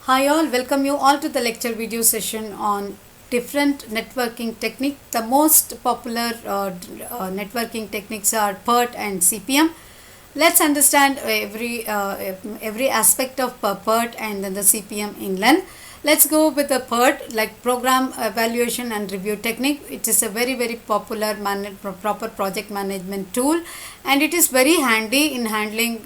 Hi all, welcome you all to the lecture video session on different networking technique. The most popular networking techniques are PERT and CPM. Let's understand every aspect of PERT and then the CPM in length. Let's go with the PERT, like program evaluation and review technique. It is a very popular proper project management tool, and it is very handy in handling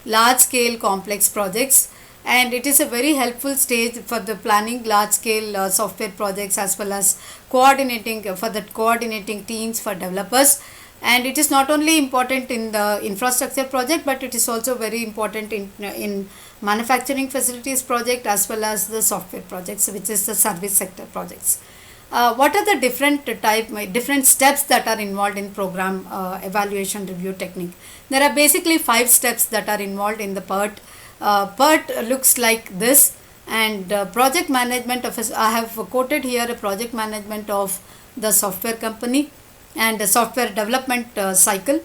large scale complex projects, and it is a very helpful stage for the planning large scale software projects, as well as coordinating for the coordinating teams for developers. And it is not only important in the infrastructure project, but it is also very important in manufacturing facilities project, as well as the software projects, which is the service sector projects. What are the different steps that are involved in program evaluation review technique? There are basically 5 steps that are involved in the PERT. PERT looks like this, and project management of I have quoted here a project management of the software company and the software development cycle.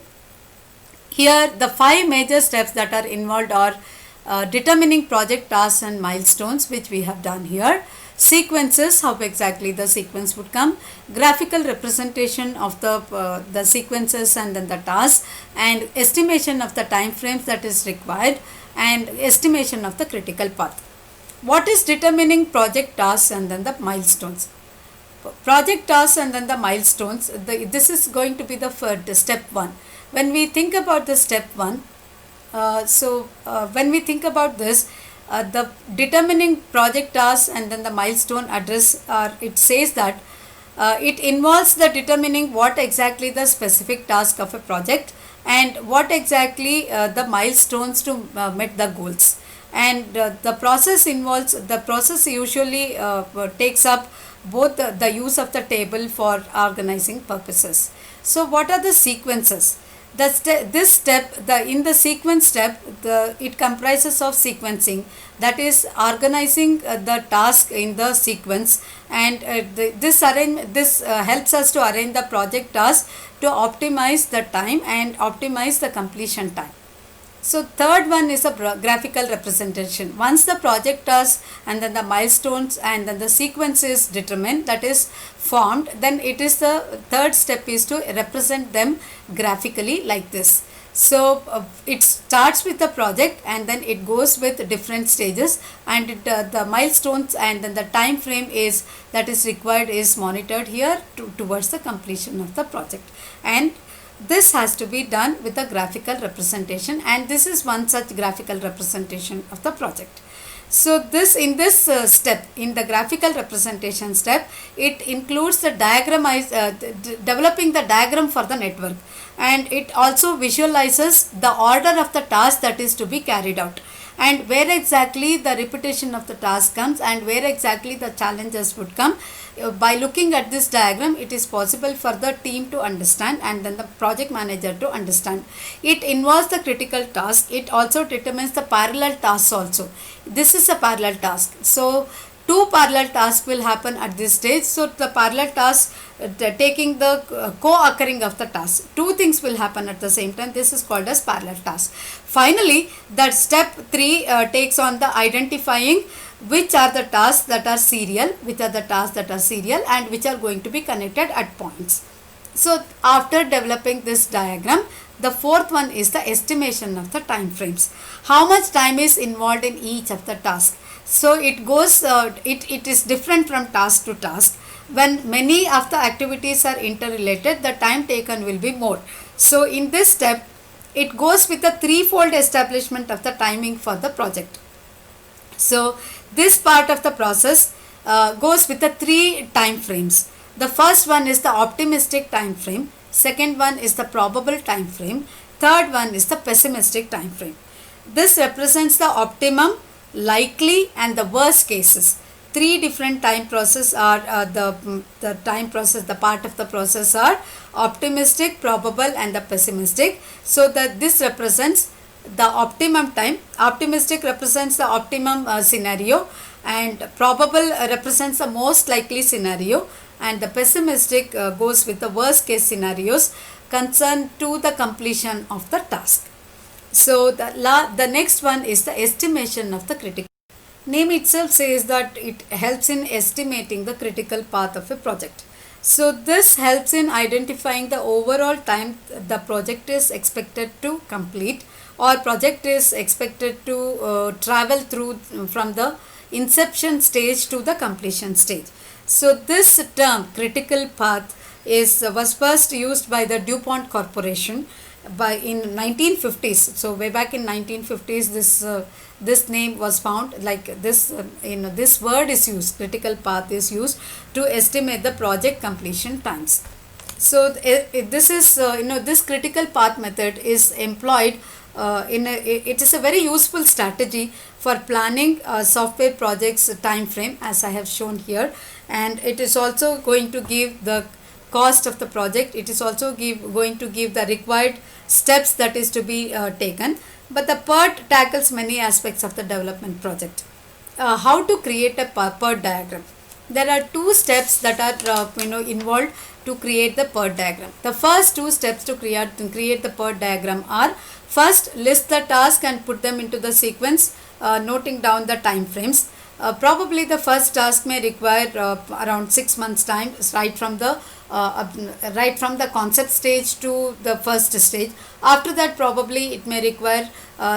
Here the 5 major steps that are involved are determining project tasks and milestones, which we have done here. Sequences, how exactly the sequence would come, graphical representation of the sequences and then the tasks, and estimation of the time frames that is required, and estimation of the critical path. What is determining project tasks and then the milestones? Project tasks and then the milestones, this is going to be the first step 1. When we think about the step 1, when we think about this, the determining project tasks and then the milestone address, it says that it involves the determining what exactly the specific task of a project and what exactly the milestones to meet the goals. And the process usually takes up both the use of the table for organizing purposes. So what are the sequences? This step, in the sequence step, it comprises of sequencing, that is organizing the task in the sequence, and this helps us to arrange the project task to optimize the time and optimize the completion time. So third one is a graphical representation. Once the project task and then the milestones and then the sequence is determined, that is formed, then it is the third step is to represent them graphically like this. So it starts with the project and then it goes with different stages, and the milestones and then the time frame is that is required is monitored here towards the completion of the project. And this has to be done with a graphical representation, and this is one such graphical representation of the project. So in this step, in the graphical representation step, it includes the developing the diagram for the network, and it also visualizes the order of the task that is to be carried out, and where exactly the repetition of the task comes and where exactly the challenges would come. By looking at this diagram, it is possible for the team to understand and then the project manager to understand. It involves the critical task. It also determines the parallel tasks also. This is a parallel task. So 2 parallel tasks will happen at this stage. So the parallel task taking the co-occurring of the task. 2 things will happen at the same time. This is called as parallel task. Finally, that step 3 takes on the identifying which are the tasks that are serial, and which are going to be connected at points. So after developing this diagram, the fourth one is the estimation of the time frames. How much time is involved in each of the tasks? So it goes, it is different from task to task. When many of the activities are interrelated, the time taken will be more. So in this step, it goes with the threefold establishment of the timing for the project. So this part of the process goes with the 3 time frames. The first one is the optimistic time frame, second one is the probable time frame, third one is the pessimistic time frame. This represents the optimum, likely, and the worst cases. 3 different time process are the time process, the part of the process are optimistic, probable, and the pessimistic. So that this represents the optimum time. Optimistic represents the optimum scenario, and probable represents the most likely scenario, and the pessimistic goes with the worst case scenarios concerned to the completion of the task. So the next one is the estimation of the critical. Name itself says that it helps in estimating the critical path of a project. So this helps in identifying the overall time the project is expected to complete or project is expected to travel through from the inception stage to the completion stage. So this term critical path was first used by the DuPont Corporation by in 1950s. So way back in 1950s this name was found, like this this word is used, critical path is used to estimate the project completion times. So this is this critical path method is employed it is a very useful strategy for planning software projects time frame, as I have shown here, and it is also going to give the cost of the project. It is also going to give the required steps that is to be taken. But the PERT tackles many aspects of the development project. How to create a PERT diagram? There are two steps that are involved to create the PERT diagram. The first two steps to create the PERT diagram are: first, list the task and put them into the sequence, noting down the time frames. Probably the first task may require around 6 months time, right from the concept stage to the first stage. After that, probably it may require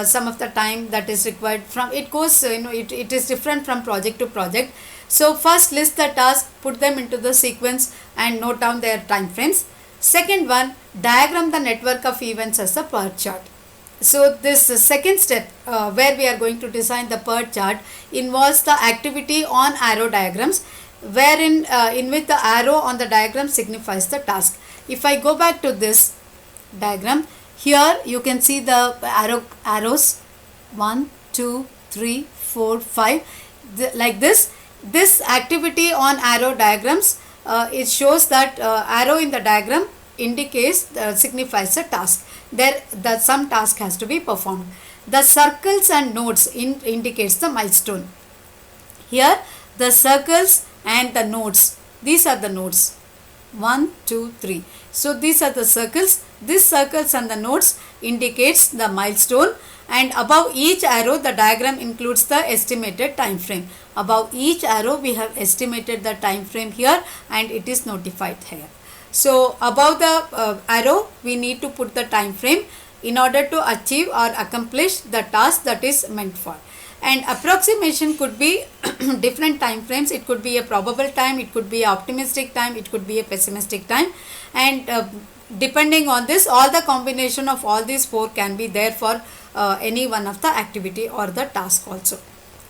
some of the time that is required from it goes it is different from project to project. So first, list the task, put them into the sequence and note down their time frames. Second one, diagram the network of events as a PERT chart. So this second step where we are going to design the PERT chart involves the activity on arrow diagrams, wherein in which the arrow on the diagram signifies the task. If I go back to this diagram, here you can see the arrows 1, 2, 3, 4, 5 like this. This activity on arrow diagrams it shows that arrow in the diagram indicates signifies a task. There some task has to be performed. The circles and nodes indicates the milestone. Here the circles and the nodes, these are the nodes 1, 2, 3. So these are the circles. These circles and the nodes indicates the milestone, and above each arrow the diagram includes the estimated time frame. Above each arrow we have estimated the time frame here and it is notified here. So above the arrow we need to put the time frame in order to achieve or accomplish the task that is meant for. And approximation could be different time frames. It could be a probable time, it could be optimistic time, it could be a pessimistic time, and depending on this, all the combination of all these four can be there for any one of the activity or the task also.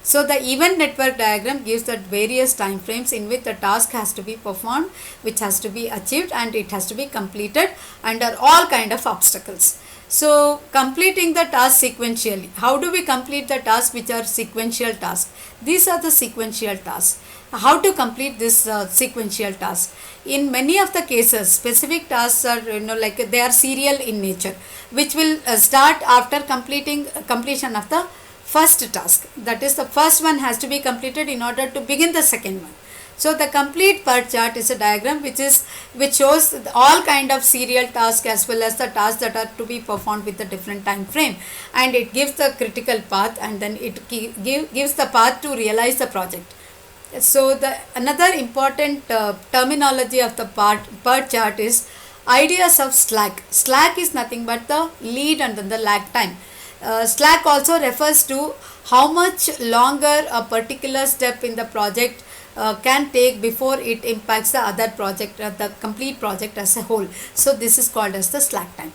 So the event network diagram gives the various time frames in which the task has to be performed, which has to be achieved, and it has to be completed under all kind of obstacles. So completing the task sequentially. How do we complete the tasks which are sequential tasks? These are the sequential tasks. How to complete this sequential task? In many of the cases, specific tasks are like they are serial in nature, which will start after completion of the first task. That is, the first one has to be completed in order to begin the second one. So the complete PERT chart is a diagram which shows all kind of serial tasks as well as the tasks that are to be performed with a different time frame, and it gives the critical path, and then it gives the path to realize the project. So the another important terminology of the PERT chart is ideas of slack. Slack is nothing but the lead and then the lag time. Slack also refers to how much longer a particular step in the project can take before it impacts the other project, the complete project as a whole. So this is called as the slack time.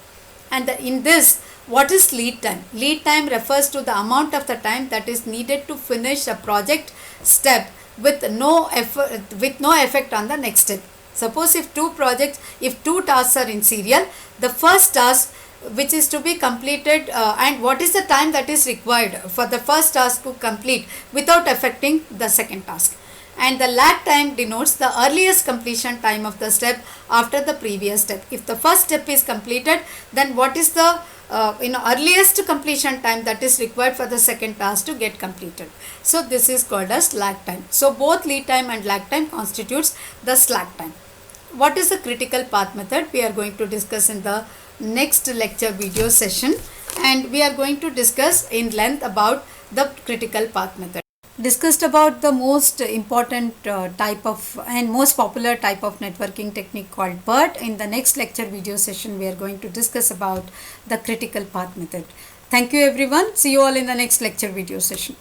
And in this, what is lead time? Lead time refers to the amount of the time that is needed to finish a project step with no effect on the next step. Suppose if two tasks are in serial, the first task which is to be completed and what is the time that is required for the first task to complete without affecting the second task. And the lag time denotes the earliest completion time of the step after the previous step. If the first step is completed, then what is the earliest completion time that is required for the second task to get completed. So this is called as lag time. So both lead time and lag time constitutes the slack time. What is the critical path method? We are going to discuss in the next lecture video session, and we are going to discuss in length about the critical path method. discussed about the most important type of and most popular type of networking technique called BERT. In the next lecture video session, we are going to discuss about the critical path method. Thank you everyone. See you all in the next lecture video session.